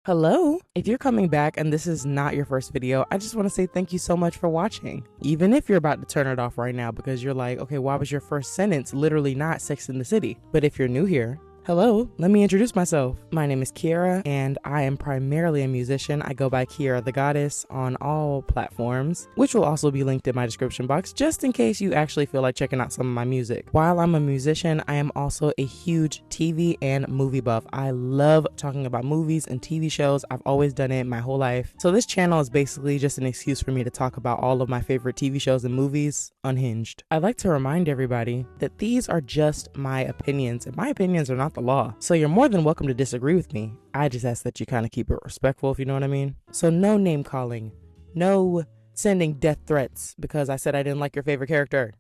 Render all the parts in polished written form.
Hello? If you're coming back and this is not your first video, I just want to say thank you so much for watching. Even if you're about to turn it off right now because you're like, okay, why was your first sentence literally not Sex in the City? But if you're new here, hello, let me introduce myself. My name is Kiera and I am primarily a musician. I go by Kiera the Goddess on all platforms, which will also be linked in my description box just in case you actually feel like checking out some of my music. While I'm a musician, I am also a huge TV and movie buff. I love talking about movies and TV shows. I've always done it my whole life. So this channel is basically just an excuse for me to talk about all of my favorite TV shows and movies unhinged. I'd like to remind everybody that these are just my opinions and my opinions are not the law. So you're more than welcome to disagree with me. I just ask that you kind of keep it respectful, if you know what I mean. So no name calling, no sending death threats because I said I didn't like your favorite character.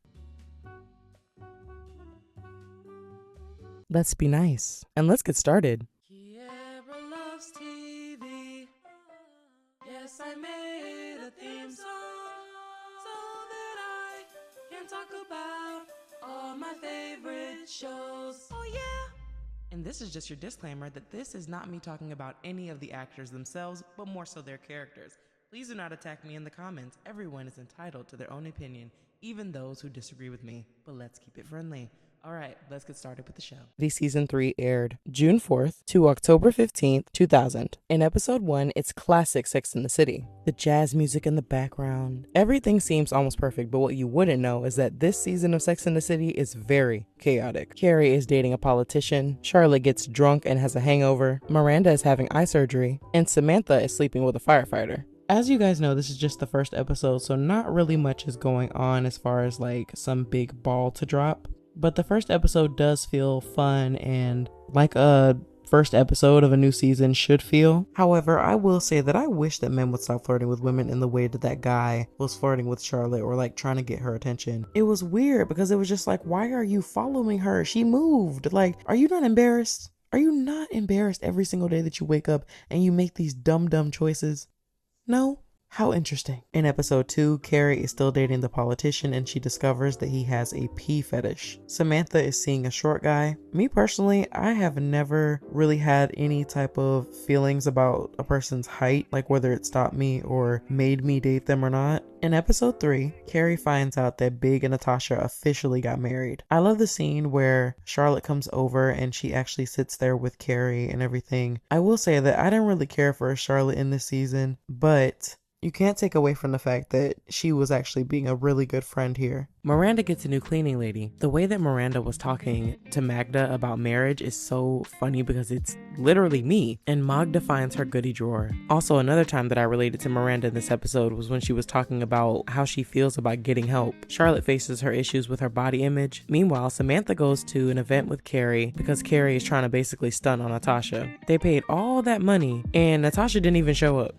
Let's be nice and let's get started. Kiera loves TV. Yes, I made a theme song so that I can talk about all my favorite shows. Oh yeah. And this is just your disclaimer that this is not me talking about any of the actors themselves, but more so their characters. Please do not attack me in the comments. Everyone is entitled to their own opinion, even those who disagree with me. But let's keep it friendly. All right, let's get started with the show. The season 3 aired June 4th to October 15th, 2000. In episode 1, it's classic Sex in the City. The jazz music in the background. Everything seems almost perfect, but what you wouldn't know is that this season of Sex in the City is very chaotic. Carrie is dating a politician, Charlotte gets drunk and has a hangover, Miranda is having eye surgery, and Samantha is sleeping with a firefighter. As you guys know, this is just the first episode, so not really much is going on as far as like some big ball to drop. But the first episode does feel fun and like a first episode of a new season should feel. However, I will say that I wish that men would stop flirting with women in the way that that guy was flirting with Charlotte or like trying to get her attention. It was weird because it was just like, why are you following her? She moved. Like, are you not embarrassed? Are you not embarrassed every single day that you wake up and you make these dumb choices? No? How interesting. In episode 2, Carrie is still dating the politician and she discovers that he has a pee fetish. Samantha is seeing a short guy. Me personally, I have never really had any type of feelings about a person's height, like whether it stopped me or made me date them or not. In episode 3, Carrie finds out that Big and Natasha officially got married. I love the scene where Charlotte comes over and she actually sits there with Carrie and everything. I will say that I didn't really care for Charlotte in this season, but you can't take away from the fact that she was actually being a really good friend here. Miranda gets a new cleaning lady. The way that Miranda was talking to Magda about marriage is so funny because it's literally me. And Magda finds her goodie drawer. Also, another time that I related to Miranda in this episode was when she was talking about how she feels about getting help. Charlotte faces her issues with her body image. Meanwhile, Samantha goes to an event with Carrie because Carrie is trying to basically stunt on Natasha. They paid all that money and Natasha didn't even show up.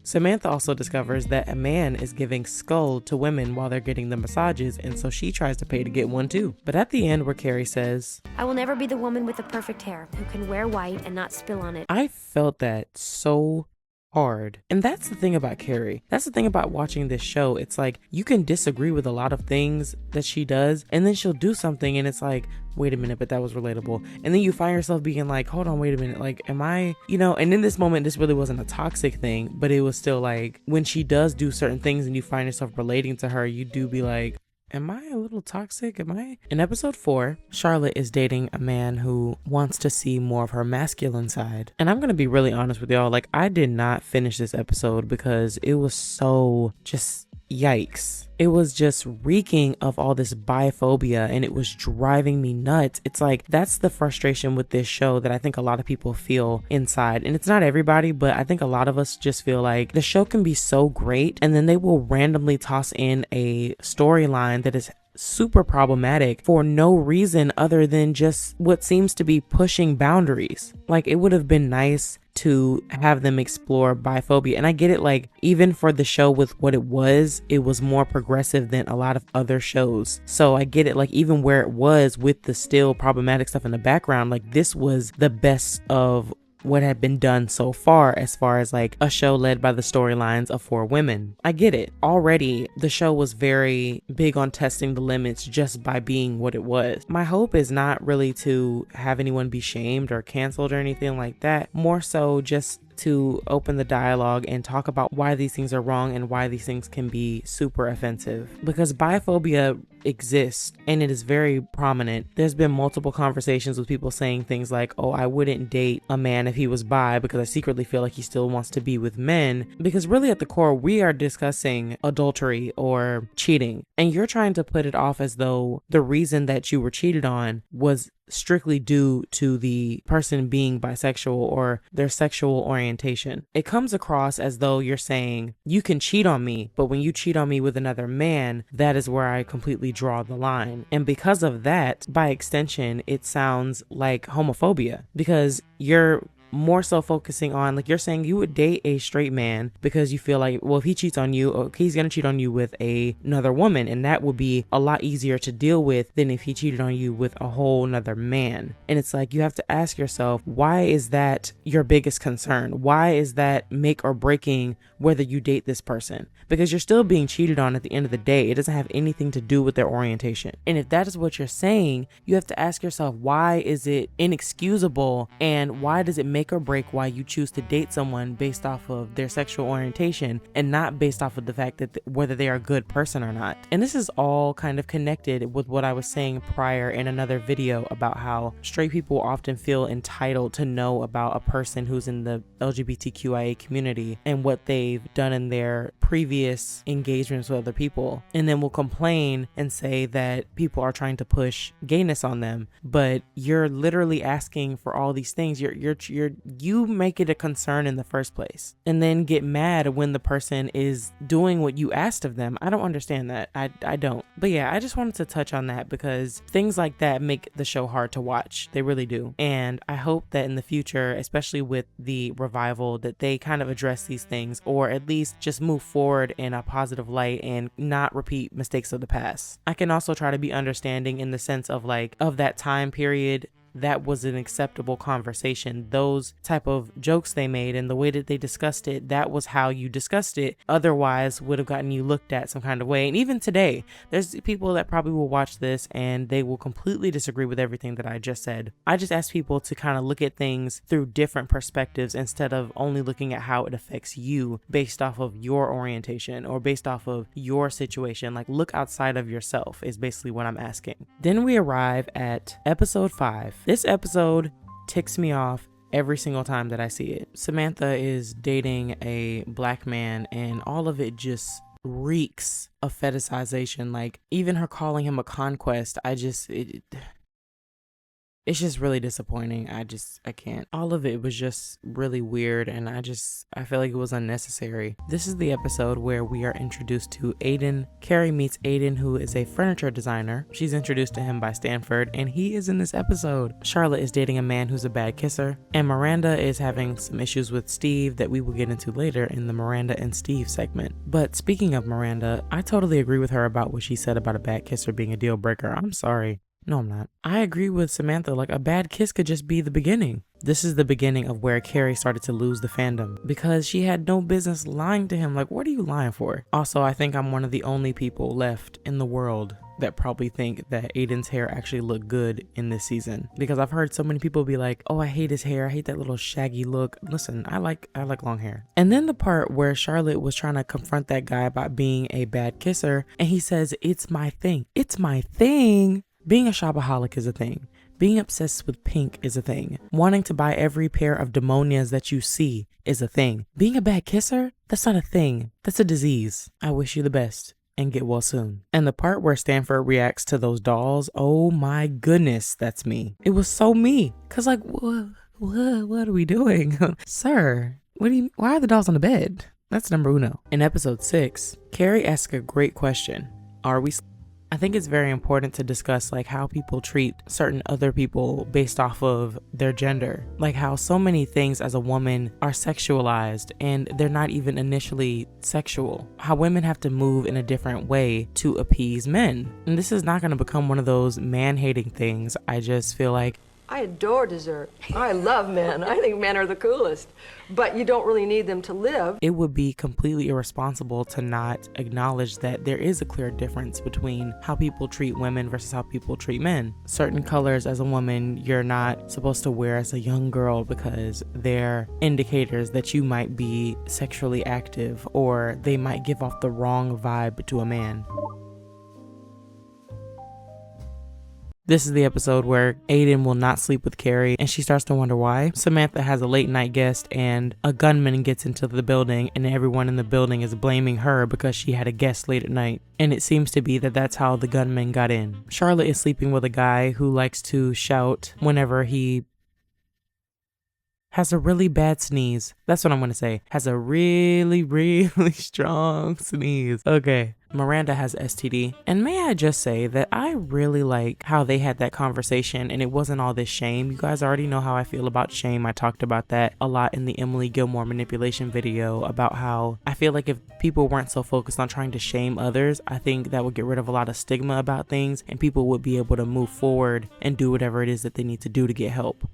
Samantha also discovers that a man is giving skull to women while they're getting the massages, and so she tries to pay to get one too. But at the end where Carrie says, I will never be the woman with the perfect hair who can wear white and not spill on it. I felt that so hard. And that's the thing about Carrie. That's the thing about watching this show. It's like you can disagree with a lot of things that she does, and then she'll do something and it's like, wait a minute, but that was relatable. And then you find yourself being like, hold on, wait a minute, like, am I, and in this moment, this really wasn't a toxic thing, but it was still like, when she does do certain things and you find yourself relating to her, you do be like, am I a little toxic? Am I? In episode 4, Charlotte is dating a man who wants to see more of her masculine side. And I'm going to be really honest with y'all. Like, I did not finish this episode because it was so just yikes. It was just reeking of all this biphobia and it was driving me nuts. It's like, that's the frustration with this show that I think a lot of people feel inside. And it's not everybody, but I think a lot of us just feel like the show can be so great and then they will randomly toss in a storyline that is super problematic for no reason other than just what seems to be pushing boundaries. Like, it would have been nice to have them explore biphobia. And I get it, like, even for the show with what it was more progressive than a lot of other shows. So I get it, like, even where it was with the still problematic stuff in the background, like, this was the best of what had been done so far as like a show led by the storylines of 4 women. I get it. Already, the show was very big on testing the limits just by being what it was. My hope is not really to have anyone be shamed or canceled or anything like that. More so just to open the dialogue and talk about why these things are wrong and why these things can be super offensive. Because biphobia exists and it is very prominent. There's been multiple conversations with people saying things like, oh, I wouldn't date a man if he was bi because I secretly feel like he still wants to be with men. Because really at the core, we are discussing adultery or cheating. And you're trying to put it off as though the reason that you were cheated on was strictly due to the person being bisexual or their sexual orientation. It comes across as though you're saying, you can cheat on me, but when you cheat on me with another man, that is where I completely draw the line. And because of that, by extension, it sounds like homophobia, because you're more so focusing on, like, you're saying you would date a straight man because you feel like, well, if he cheats on you, he's gonna cheat on you with another woman, and that would be a lot easier to deal with than if he cheated on you with a whole nother man. And it's like, you have to ask yourself, why is that your biggest concern? Why is that make or breaking whether you date this person? Because you're still being cheated on at the end of the day. It doesn't have anything to do with their orientation. And if that is what you're saying, you have to ask yourself, why is it inexcusable, and why does it make or break why you choose to date someone based off of their sexual orientation and not based off of the fact that whether they are a good person or not. And this is all kind of connected with what I was saying prior in another video about how straight people often feel entitled to know about a person who's in the LGBTQIA community and what they've done in their previous engagements with other people, and then will complain and say that people are trying to push gayness on them. But you're literally asking for all these things. You make it a concern in the first place and then get mad when the person is doing what you asked of them. I don't understand that. I don't. But yeah, I just wanted to touch on that because things like that make the show hard to watch. They really do. And I hope that in the future, especially with the revival, that they kind of address these things, or at least just move forward in a positive light and not repeat mistakes of the past. I can also try to be understanding in the sense of, like, of that time period, that was an acceptable conversation. Those type of jokes they made and the way that they discussed it, that was how you discussed it. Otherwise would have gotten you looked at some kind of way. And even today, there's people that probably will watch this and they will completely disagree with everything that I just said. I just ask people to kind of look at things through different perspectives instead of only looking at how it affects you based off of your orientation or based off of your situation. Like, look outside of yourself is basically what I'm asking. Then we arrive at episode 5. This episode ticks me off every single time that I see it. Samantha is dating a black man and all of it just reeks of fetishization. Like, even her calling him a conquest, it's just really disappointing. I can't. All of it was just really weird, and I feel like it was unnecessary. This is the episode where we are introduced to Aidan. Carrie meets Aidan, who is a furniture designer. She's introduced to him by Stanford, and he is in this episode. Charlotte is dating a man who's a bad kisser, and Miranda is having some issues with Steve that we will get into later in the Miranda and Steve segment. But speaking of Miranda, I totally agree with her about what she said about a bad kisser being a deal breaker. I'm sorry. No, I'm not. I agree with Samantha. Like, a bad kiss could just be the beginning. This is the beginning of where Carrie started to lose the fandom because she had no business lying to him. Like, what are you lying for? Also, I think I'm one of the only people left in the world that probably think that Aidan's hair actually looked good in this season, because I've heard so many people be like, oh, I hate his hair. I hate that little shaggy look. Listen, I like long hair. And then the part where Charlotte was trying to confront that guy about being a bad kisser, and he says, it's my thing. It's my thing. Being a shopaholic is a thing. Being obsessed with pink is a thing. Wanting to buy every pair of demonias that you see is a thing. Being a bad kisser? That's not a thing. That's a disease. I wish you the best and get well soon. And the part where Stanford reacts to those dolls, oh my goodness, that's me. It was so me. Cause like, what are we doing? Sir, why are the dolls on the bed? That's number uno. In episode 6, Carrie asks a great question. Are we... I think it's very important to discuss like how people treat certain other people based off of their gender. Like how so many things as a woman are sexualized and they're not even initially sexual. How women have to move in a different way to appease men. And this is not going to become one of those man-hating things. I just feel like I adore dessert. I love men. I think men are the coolest. But you don't really need them to live. It would be completely irresponsible to not acknowledge that there is a clear difference between how people treat women versus how people treat men. Certain colors as a woman you're not supposed to wear as a young girl because they're indicators that you might be sexually active or they might give off the wrong vibe to a man. This is the episode where Aidan will not sleep with Carrie and she starts to wonder why. Samantha has a late night guest and a gunman gets into the building and everyone in the building is blaming her because she had a guest late at night. And it seems to be that that's how the gunman got in. Charlotte is sleeping with a guy who likes to shout whenever he has a really bad sneeze. That's what I'm going to say. Has a really, really strong sneeze. Okay. Miranda has STD. And may I just say that I really like how they had that conversation and it wasn't all this shame. You guys already know how I feel about shame. I talked about that a lot in the Emily Gilmore manipulation video about how I feel like if people weren't so focused on trying to shame others, I think that would get rid of a lot of stigma about things and people would be able to move forward and do whatever it is that they need to do to get help.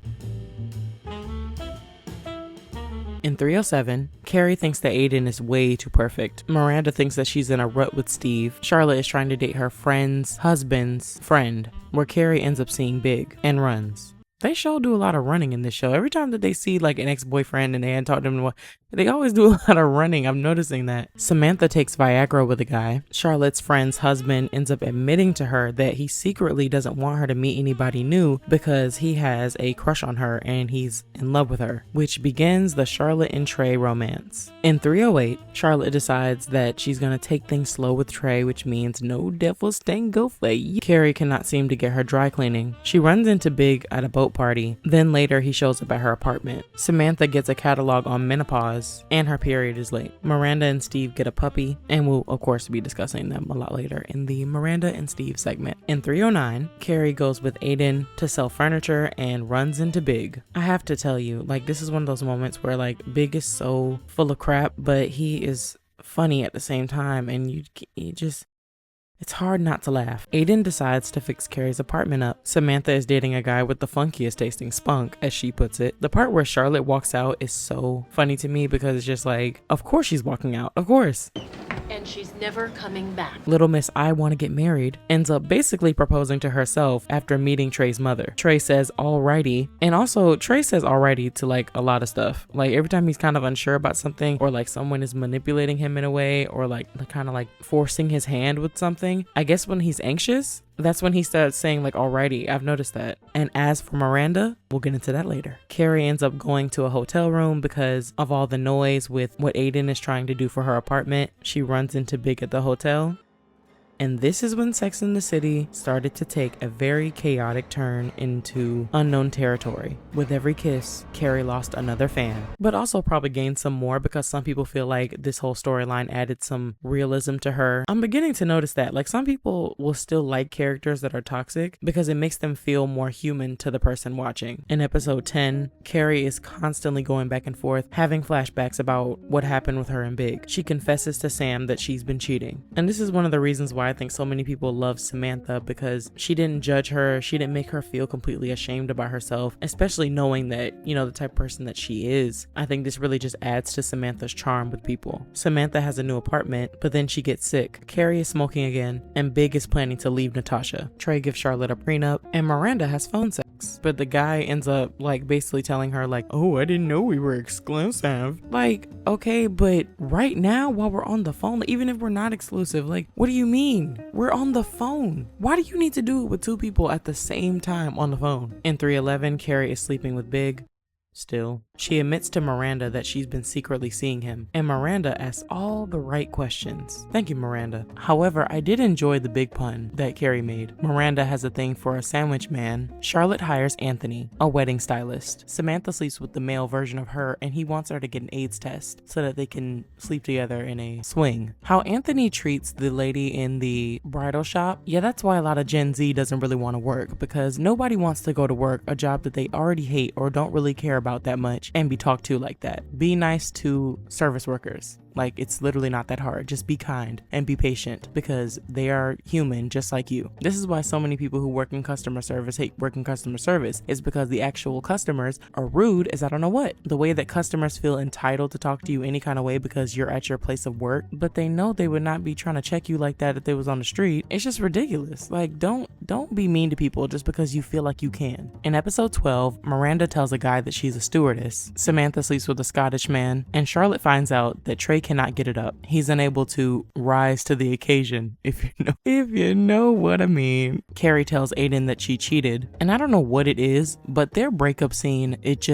In 307, Carrie thinks that Aidan is way too perfect. Miranda thinks that she's in a rut with Steve. Charlotte is trying to date her friend's husband's friend, where Carrie ends up seeing Big and runs. They sure do a lot of running in this show. Every time that they see like an ex-boyfriend and they hadn't talked to him, they always do a lot of running. I'm noticing that. Samantha takes Viagra with a guy. Charlotte's friend's husband ends up admitting to her that he secretly doesn't want her to meet anybody new because he has a crush on her and he's in love with her, which begins the Charlotte and Trey romance. In 308, Charlotte decides that she's going to take things slow with Trey, which means no devil's tango for you. Carrie cannot seem to get her dry cleaning. She runs into Big at a boat party. Then later he shows up at her apartment. Samantha gets a catalog on menopause and her period is late. Miranda and Steve get a puppy and we'll of course be discussing them a lot later in the Miranda and Steve segment. In 309, Carrie goes with Aidan to sell furniture and runs into Big. I have to tell you, like, this is one of those moments where like Big is so full of crap, but he is funny at the same time and you just, it's hard not to laugh. Aidan decides to fix Carrie's apartment up. Samantha is dating a guy with the funkiest tasting spunk, as she puts it. The part where Charlotte walks out is so funny to me because it's just like, of course she's walking out, of course. And she's never coming back. Little Miss I Want to Get Married ends up basically proposing to herself after meeting Trey's mother. Trey says alrighty, and also Trey says alrighty to like a lot of stuff. Like every time he's kind of unsure about something or like someone is manipulating him in a way or like kind of like forcing his hand with something. I guess when he's anxious, that's when he starts saying like alrighty. I've noticed that. And as for Miranda, we'll get into that later. Carrie ends up going to a hotel room because of all the noise with what Aidan is trying to do for her apartment. She runs into Big at the hotel. And this is when Sex and the City started to take a very chaotic turn into unknown territory. With every kiss, Carrie lost another fan, but also probably gained some more because some people feel like this whole storyline added some realism to her. I'm beginning to notice that like some people will still like characters that are toxic because it makes them feel more human to the person watching. In episode 10, Carrie is constantly going back and forth, having flashbacks about what happened with her and Big. She confesses to Sam that she's been cheating. And this is one of the reasons why I think so many people love Samantha, because she didn't judge her. She didn't make her feel completely ashamed about herself, especially knowing that, you know, the type of person that she is. I think this really just adds to Samantha's charm with people. Samantha has a new apartment, but then she gets sick. Carrie is smoking again, and Big is planning to leave Natasha. Trey gives Charlotte a prenup, and Miranda has phone sex. But the guy ends up like basically telling her like, oh, I didn't know we were exclusive. Like, okay, but right now while we're on the phone, even if we're not exclusive, like, what do you mean? We're on the phone. Why do you need to do it with two people at the same time on the phone? In 311, Carrie is sleeping with Big. Still, she admits to Miranda that she's been secretly seeing him, and Miranda asks all the right questions. Thank you, Miranda. However, I did enjoy the big pun that Carrie made. Miranda has a thing for a sandwich man. Charlotte hires Anthony, a wedding stylist. Samantha sleeps with the male version of her, and he wants her to get an AIDS test so that they can sleep together in a swing. How Anthony treats the lady in the bridal shop, yeah, that's why a lot of Gen Z doesn't really want to work, because nobody wants to go to work a job that they already hate or don't really care about that much and be talked to like that. Be nice to service workers. Like, it's literally not that hard. Just be kind and be patient because they are human just like you. This is why so many people who work in customer service hate working customer service, is because the actual customers are rude as I don't know what. The way that customers feel entitled to talk to you any kind of way because you're at your place of work, but they know they would not be trying to check you like that if they was on the street. It's just ridiculous. Like, don't be mean to people just because you feel like you can. In episode 12, Miranda tells a guy that she's a stewardess. Samantha sleeps with a Scottish man, and Charlotte finds out that Trey cannot get it up. He's unable to rise to the occasion, if you know what I mean. Carrie tells Aidan that she cheated, and I don't know what it is, but their breakup scene, it's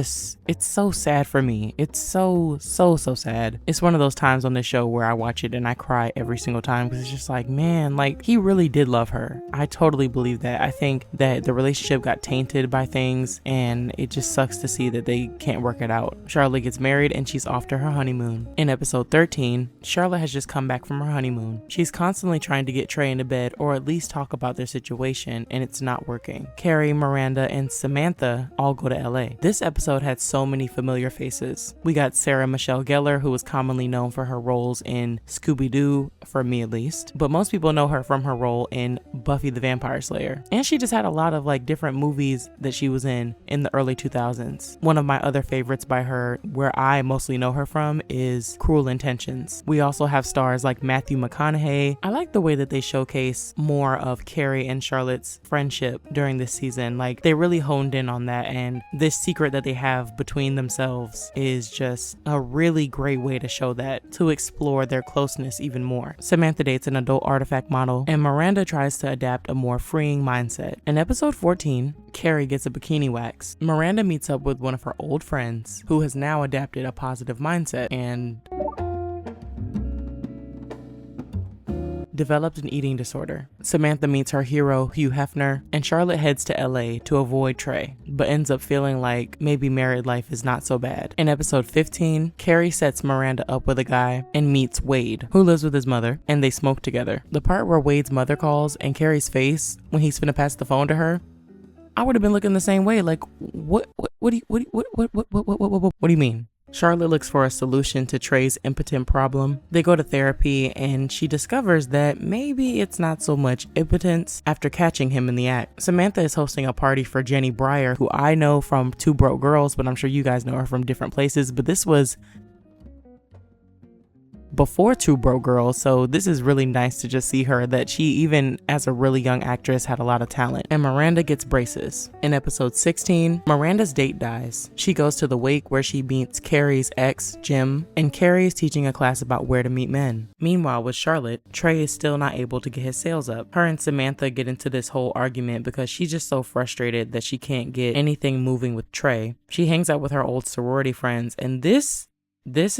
so sad for me. It's so sad. It's one of those times on this show where I watch it and I cry every single time because it's just like, man, like, he really did love her. I totally believe that. I think that the relationship got tainted by things, and it just sucks to see that they can't work it out. Charlotte gets married and she's off to her honeymoon. In episode 13, Charlotte has just come back from her honeymoon. She's constantly trying to get Trey into bed or at least talk about their situation, and it's not working. Carrie, Miranda, and Samantha all go to LA. This episode had so many familiar faces. We got Sarah Michelle Gellar, who was commonly known for her roles in Scooby-Doo, for me at least, but most people know her from her role in Buffy the Vampire Slayer. And she just had a lot of like different movies that she was in the early 2000s. One of my other favorites by her, where I mostly know her from, is Cruel Intentions. We also have stars like Matthew McConaughey. I like the way that they showcase more of Carrie and Charlotte's friendship during this season. Like, they really honed in on that, and this secret that they have between themselves is just a really great way to show that, to explore their closeness even more. Samantha dates an adult artifact model, and Miranda tries to adapt a more freeing mindset. In episode 14, Carrie gets a bikini wax. Miranda meets up with one of her old friends who has now adapted a positive mindset and developed an eating disorder. Samantha meets her hero, Hugh Hefner, and Charlotte heads to LA to avoid Trey, but ends up feeling like maybe married life is not so bad. In episode 15, Carrie sets Miranda up with a guy and meets Wade, who lives with his mother, and they smoke together. The part where Wade's mother calls and Carrie's face when he's finna pass the phone to her, I would have been looking the same way. Like, what do you mean? Charlotte looks for a solution to Trey's impotent problem. They go to therapy, and she discovers that maybe it's not so much impotence after catching him in the act. Samantha is hosting a party for Jenny Breyer, who I know from Two Broke Girls, but I'm sure you guys know her from different places. But this was before Two Broke Girls, so this is really nice to just see her, that she, even as a really young actress, had a lot of talent. And Miranda gets braces. In episode 16, Miranda's date dies. She goes to the wake where she meets Carrie's ex, Jim, and Carrie is teaching a class about where to meet men. Meanwhile, with Charlotte, Trey is still not able to get his sales up. Her and Samantha get into this whole argument because she's just so frustrated that she can't get anything moving with Trey. She hangs out with her old sorority friends, and this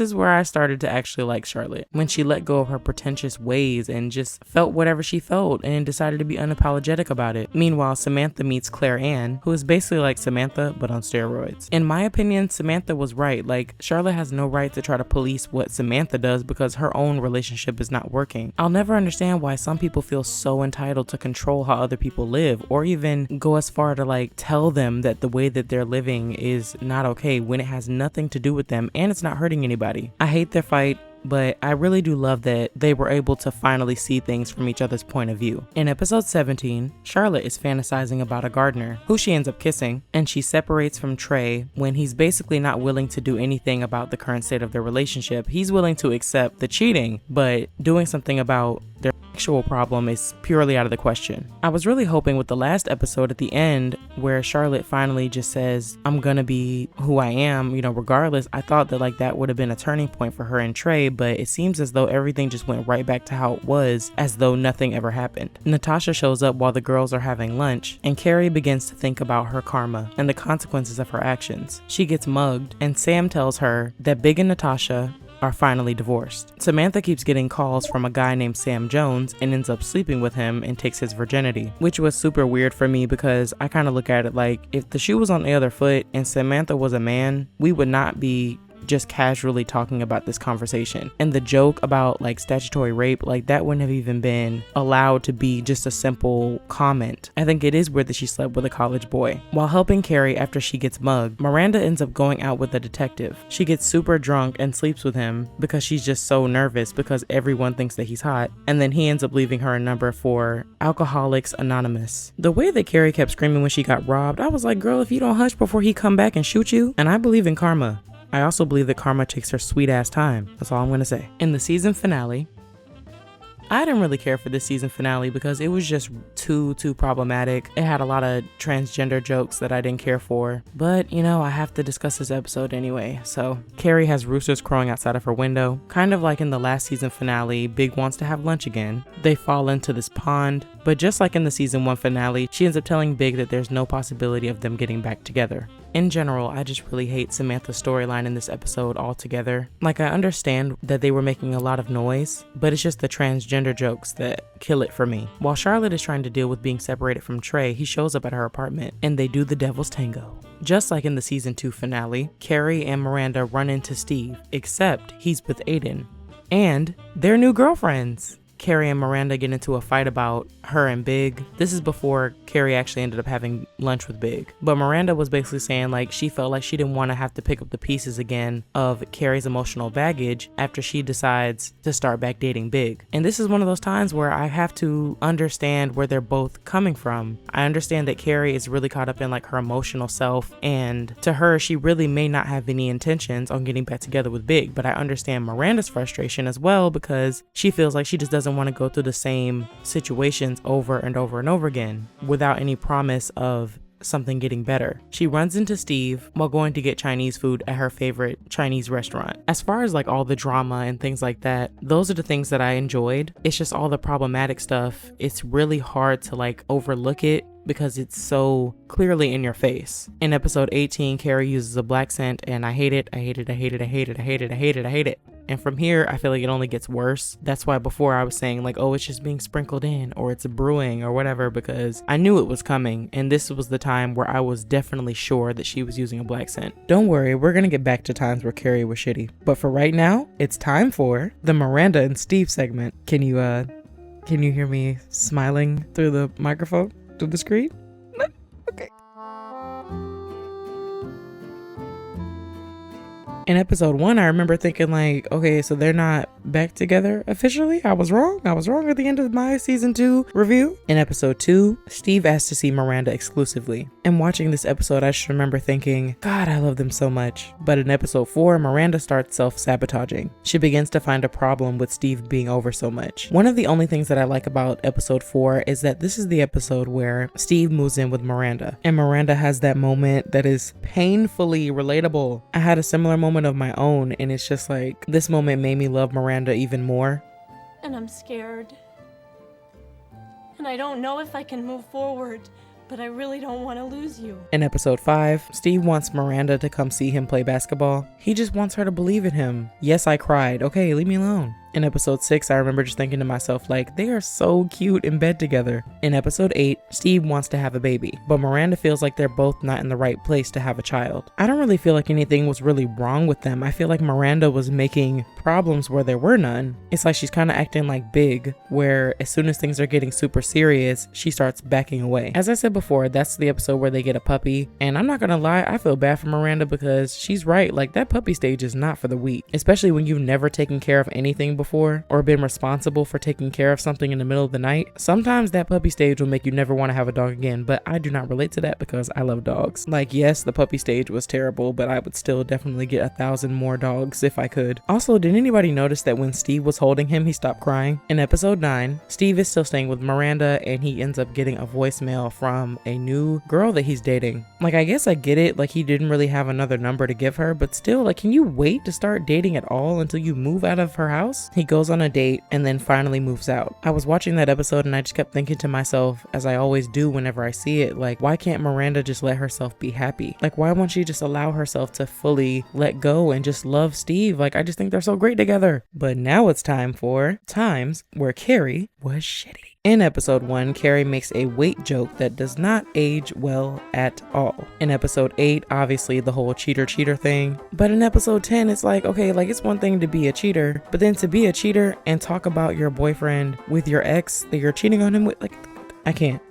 is where I started to actually like Charlotte, when she let go of her pretentious ways and just felt whatever she felt and decided to be unapologetic about it. Meanwhile, Samantha meets Claire Ann, who is basically like Samantha but on steroids. In my opinion, Samantha was right. Like, Charlotte has no right to try to police what Samantha does because her own relationship is not working. I'll never understand why some people feel so entitled to control how other people live, or even go as far to like tell them that the way that they're living is not okay when it has nothing to do with them and it's not hurting anybody. I hate their fight, but I really do love that they were able to finally see things from each other's point of view. In episode 17, Charlotte is fantasizing about a gardener who she ends up kissing, and she separates from Trey when he's basically not willing to do anything about the current state of their relationship. He's willing to accept the cheating, but doing something about their actual problem is purely out of the question. I was really hoping with the last episode at the end where Charlotte finally just says, I'm gonna be who I am, regardless. I thought that like that would have been a turning point for her and Trey, but it seems as though everything just went right back to how it was, as though nothing ever happened. Natasha shows up while the girls are having lunch, and Carrie begins to think about her karma and the consequences of her actions. She gets mugged, and Sam tells her that Big and Natasha are finally divorced. Samantha keeps getting calls from a guy named Sam Jones and ends up sleeping with him and takes his virginity, which was super weird for me because I kind of look at it like, if the shoe was on the other foot and Samantha was a man, we would not be just casually talking about this conversation. And the joke about like statutory rape, like that wouldn't have even been allowed to be just a simple comment. I think it is weird that she slept with a college boy. While helping Carrie after she gets mugged, Miranda ends up going out with a detective. She gets super drunk and sleeps with him because she's just so nervous because everyone thinks that he's hot. And then he ends up leaving her a number for Alcoholics Anonymous. The way that Carrie kept screaming when she got robbed, I was like, girl, if you don't hush before he come back and shoot you. And I believe in karma. I also believe that karma takes her sweet ass time. That's all I'm gonna say. In the season finale, I didn't really care for this season finale because it was just too problematic. It had a lot of transgender jokes that I didn't care for. But, you know, I have to discuss this episode anyway. So, Carrie has roosters crowing outside of her window. Kind of like in the last season finale, Big wants to have lunch again. They fall into this pond. But just like in the season 1 finale, she ends up telling Big that there's no possibility of them getting back together. In general, I just really hate Samantha's storyline in this episode altogether. Like, I understand that they were making a lot of noise, but it's just the transgender jokes that kill it for me. While Charlotte is trying to deal with being separated from Trey, he shows up at her apartment and they do the devil's tango. Just like in the season 2 finale, Carrie and Miranda run into Steve, except he's with Aidan. And they're new girlfriends. Carrie and Miranda get into a fight about her and Big. This is before Carrie actually ended up having lunch with Big. But Miranda was basically saying like she felt like she didn't want to have to pick up the pieces again of Carrie's emotional baggage after she decides to start back dating Big. And this is one of those times where I have to understand where they're both coming from. I understand that Carrie is really caught up in like her emotional self, and to her, she really may not have any intentions on getting back together with Big. But I understand Miranda's frustration as well because she feels like she just doesn't want to go through the same situations over and over and over again without any promise of something getting better. She runs into Steve while going to get Chinese food at her favorite Chinese restaurant. As far as like all the drama and things like that, those are the things that I enjoyed. It's just all the problematic stuff. It's really hard to like overlook it because it's so clearly in your face. In episode 18, Carrie uses a black scent and I hate it. I hate it. I hate it. I hate it. I hate it. I hate it. I hate it. And from here, I feel like it only gets worse. That's why before I was saying like, oh, it's just being sprinkled in or it's brewing or whatever, because I knew it was coming. And this was the time where I was definitely sure that she was using a black scent. Don't worry, we're gonna get back to times where Carrie was shitty. But for right now, it's time for the Miranda and Steve segment. Can you hear me smiling through the microphone, through the screen? No? Okay. In episode 1, I remember thinking like, okay, so they're not back together officially. I was wrong at the end of my season 2 review. In episode 2, Steve asked to see Miranda exclusively. And watching this episode, I just remember thinking, God, I love them so much. But in episode 4, Miranda starts self-sabotaging. She begins to find a problem with Steve being over so much. One of the only things that I like about episode 4 is that this is the episode where Steve moves in with Miranda. And Miranda has that moment that is painfully relatable. I had a similar moment of my own, and it's just like this moment made me love Miranda even more. And I'm scared. And I don't know if I can move forward, but I really don't want to lose you. In episode 5, Steve wants Miranda to come see him play basketball. He just wants her to believe in him. Yes, I cried. Okay, leave me alone. In episode 6, I remember just thinking to myself, like, they are so cute in bed together. In episode 8, Steve wants to have a baby, but Miranda feels like they're both not in the right place to have a child. I don't really feel like anything was really wrong with them. I feel like Miranda was making problems where there were none. It's like she's kind of acting like Big, where as soon as things are getting super serious, she starts backing away. As I said before, that's the episode where they get a puppy, and I'm not gonna lie, I feel bad for Miranda because she's right. Like, that puppy stage is not for the weak, especially when you've never taken care of anything before or been responsible for taking care of something in the middle of the night. Sometimes that puppy stage will make you never want to have a dog again, but I do not relate to that because I love dogs. Like, yes, the puppy stage was terrible, but I would still definitely get 1,000 more dogs if I could. Also, did anybody notice that when Steve was holding him, he stopped crying? In episode 9, Steve is still staying with Miranda and he ends up getting a voicemail from a new girl that he's dating. Like, I guess I get it, like he didn't really have another number to give her, but still, like, can you wait to start dating at all until you move out of her house? He goes on a date and then finally moves out. I was watching that episode and I just kept thinking to myself, as I always do whenever I see it, like, why can't Miranda just let herself be happy? Like, why won't she just allow herself to fully let go and just love Steve? Like, I just think they're so great together. But now it's time for times where Carrie was shitty. In episode 1, Carrie makes a weight joke that does not age well at all. In episode 8, obviously the whole cheater thing. But in episode 10, it's like, okay, like it's one thing to be a cheater, but then to be a cheater and talk about your boyfriend with your ex that you're cheating on him with, like, I can't.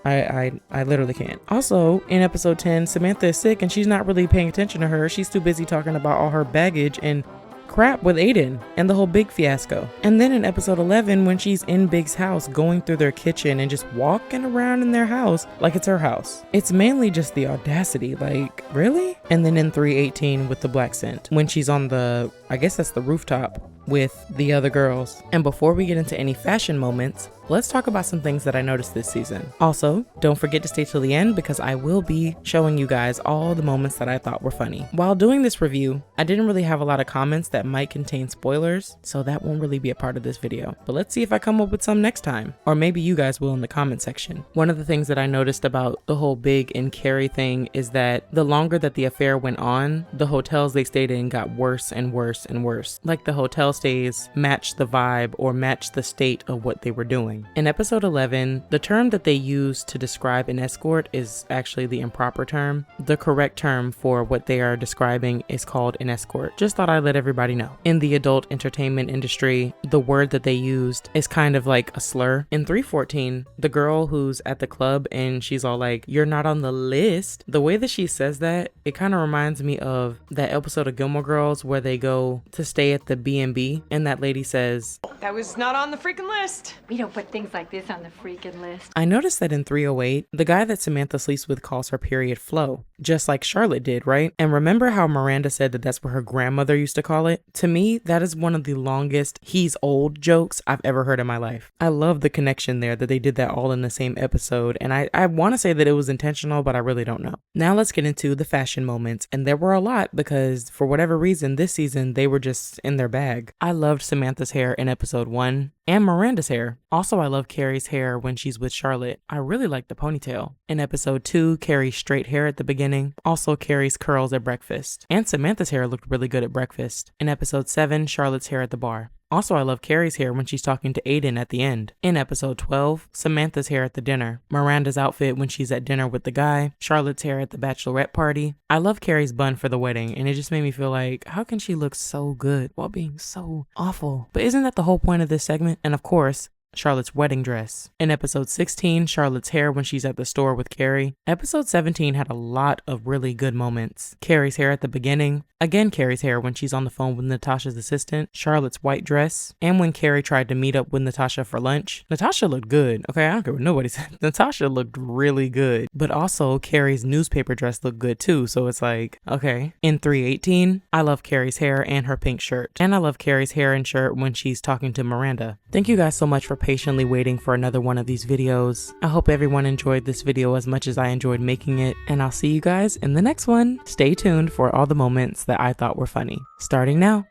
I literally can't. Also, in episode 10, Samantha is sick and she's not really paying attention to her. She's too busy talking about all her baggage and crap with Aidan and the whole Big fiasco. And then in episode 11, when she's in Big's house, going through their kitchen and just walking around in their house like it's her house. It's mainly just the audacity, like, really? And then in 318 with the black scent, when she's on the, I guess that's the rooftop with the other girls. And before we get into any fashion moments, let's talk about some things that I noticed this season. Also, don't forget to stay till the end because I will be showing you guys all the moments that I thought were funny. While doing this review, I didn't really have a lot of comments that might contain spoilers, so that won't really be a part of this video. But let's see if I come up with some next time, or maybe you guys will in the comment section. One of the things that I noticed about the whole Big and Carrie thing is that the longer that the affair went on, the hotels they stayed in got worse and worse and worse. Like the hotel stays matched the vibe or matched the state of what they were doing. In episode 11, the term that they use to describe an escort is actually the improper term. The correct term for what they are describing is called an escort. Just thought I'd let everybody know. In the adult entertainment industry, the word that they used is kind of like a slur. In 314, the girl who's at the club and she's all like, "You're not on the list." The way that she says that, it kind of reminds me of that episode of Gilmore Girls where they go to stay at the B&B and that lady says, That was not on the freaking list. We don't put things like this on the freaking list. I noticed that in 308, the guy that Samantha sleeps with calls her period Flo, just like Charlotte did, right? And remember how Miranda said that that's what her grandmother used to call it? To me, that is one of the longest "he's old" jokes I've ever heard in my life. I love the connection there that they did that all in the same episode, and I want to say that it was intentional, but I really don't know. Now let's get into the fashion moments, and there were a lot because for whatever reason this season they were just in their bag. I loved Samantha's hair in episode 1 and Miranda's hair. Also, I love Carrie's hair when she's with Charlotte. I really like the ponytail. In episode 2, Carrie's straight hair at the beginning. Also, Carrie's curls at breakfast. And Samantha's hair looked really good at breakfast. In episode 7, Charlotte's hair at the bar. Also, I love Carrie's hair when she's talking to Aidan at the end. In episode 12, Samantha's hair at the dinner. Miranda's outfit when she's at dinner with the guy. Charlotte's hair at the bachelorette party. I love Carrie's bun for the wedding, and it just made me feel like, how can she look so good while being so awful? But isn't that the whole point of this segment? And of course, Charlotte's wedding dress. In episode 16, Charlotte's hair when she's at the store with Carrie. Episode 17 had a lot of really good moments. Carrie's hair at the beginning. Again, Carrie's hair when she's on the phone with Natasha's assistant. Charlotte's white dress. And when Carrie tried to meet up with Natasha for lunch. Natasha looked good. Okay, I don't care what nobody said. Natasha looked really good. But also, Carrie's newspaper dress looked good too. So it's like, okay. In 318, I love Carrie's hair and her pink shirt. And I love Carrie's hair and shirt when she's talking to Miranda. Thank you guys so much for patiently waiting for another one of these videos. I hope everyone enjoyed this video as much as I enjoyed making it, and I'll see you guys in the next one. Stay tuned for all the moments that I thought were funny. Starting now.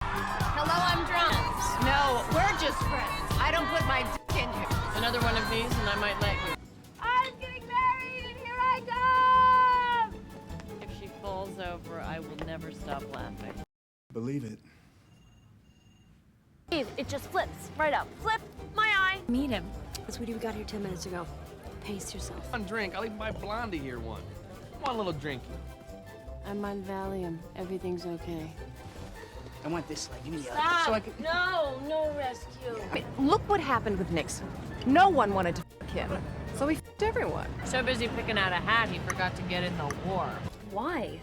Hello, I'm drunk. No, we're just friends. I don't put my dick in you. Another one of these and I might let you. I'm getting married, and here I come! If she falls over, I will never stop laughing. Believe it. It just flips right up. Flip my eye. Meet him. Sweetie, we got here 10 minutes ago. Pace yourself. One drink. I'll even buy Blondie here one. One little drinky. I'm on Valium. Everything's okay. I want this, like, give me Stop. so I can... No rescue. I mean, look what happened with Nixon. No one wanted to f*** him, so he f***ed everyone. So busy picking out a hat, he forgot to get in the war. Why?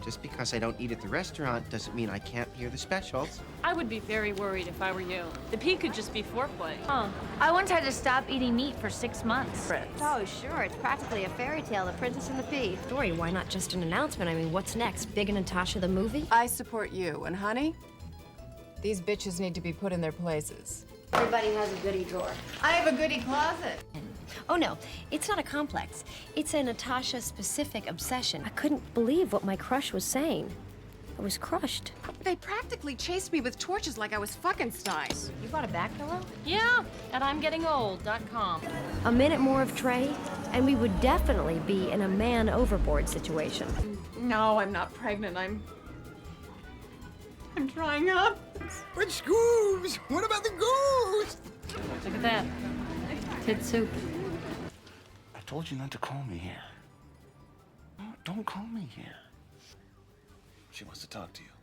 Just because I don't eat at the restaurant doesn't mean I can't hear the specials. I would be very worried if I were you. The P could just be foreplay. Huh. I once had to stop eating meat for 6 months. Oh, sure. It's practically a fairy tale, The Princess and the Pea. Story, why not just an announcement? I mean, what's next? Big and Natasha the movie? I support you, and honey, these bitches need to be put in their places. Everybody has a goodie drawer. I have a goodie closet. Oh, no. It's not a complex. It's a Natasha-specific obsession. I couldn't believe what my crush was saying. I was crushed. They practically chased me with torches like I was Fuckenstein. You bought a back pillow? Yeah, at I'mGettingOld.com. A minute more of Trey, and we would definitely be in a man overboard situation. No, I'm not pregnant. I'm drying up. But Scoobs, what about the ghost? Look at that. Kid soup. I told you not to call me here. Don't call me here. She wants to talk to you.